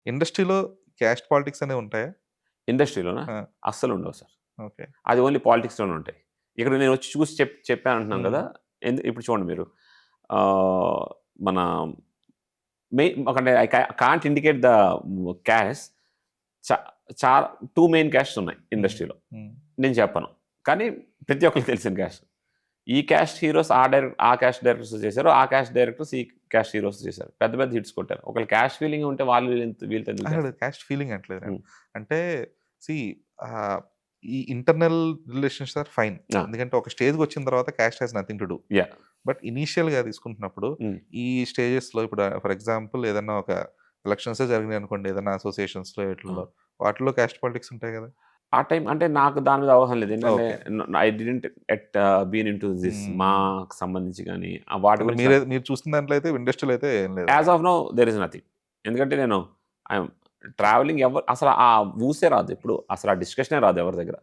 ఇండస్ట్రీలో caste politics అనేవి ఉంటాయా? ఇండస్ట్రీలోనా? ఆ! అస్సలు ఉండవు సార్. ఓకే. అది ఓన్లీ పాలిటిక్స్‌లోనే ఉంటాయి. ఇక్కడ నేను వచ్చి చూసి చెప్పానంటున్నాను హ్మ్. గదా! ఇప్పుడు చూడండి మీరు ఆహ్, మన అంటే I can't indicate the cast చా చాలా 2 మెయిన్ క్యాస్ట్స్ ఉన్నాయి హ్మ్. ఇండస్ట్రీలో. హ్మ్. నేను చెప్పను. కానీ ప్రతి ఒక్కరికి తెలిసిన క్యాస్ట్. ఈ క్యాస్ట్ హీరోస్ ఆ క్యాస్ట్ డైరెక్టర్స్ చేశారు. ఆ క్యాస్ట్ డైరెక్టర్స్ ఈ క్యాస్ట్ హీరోస్ చేశారు. పెద్ద పెద్ద హిట్స్ కొట్టారు. ఒకవేళ క్యాస్ట్ ఫీలింగ్ ఉంటే వాళ్ళు వీళ్ళతో ఎందుకు అసలు చేస్తారు? క్యాస్ట్ ఫీలింగ్ అనట్లేదు నేను. హ్మ్. అంటే సీ ఆహ్, ఈ ఇంటర్నల్ రిలేషన్స్ ఆర్ ఫైన్. ఆ! ఎందుకంటే ఒక స్టేజ్‌కొచ్చిన తర్వాత caste has nothing to do. Yeah! But ఇనీషియల్‌గా తీసుకుంటున్నప్పుడు హ్మ్. ఈ స్టేజెస్‌లో ఇప్పుడు ఫర్ ఎగ్జాంపుల్ ఏదన్నా ఒక ఎలక్షన్సే జరిగినాయనుకోండి. ఏదైనా అసోసియేషన్స్‌లో ఆ! ఈటిల్లో వాటిలో క్యాస్ట్ పాలిటిక్స్ ఉంటాయి గదా! ఆ టైం అంటే నాకు దాని మీద అవగాహన లేదు. ఎందుకంటే okay. I didn't been into this hmm. మాకు సంబంధించి గాని, వాటి అంటే గురించి నాకు మీరు చూసిన దాంట్లో అయితే ఇండస్ట్రీలో అయితే ఏం లేదా? As of now there is nothing. ఎందుకంటే నేను ఐ యామ్ ట్రావెలింగ్ అసలు ఆ ఊసే రాదు ఎప్పుడు. అసలు ఆ డిస్కషనే రాదు ఎవరి దగ్గర.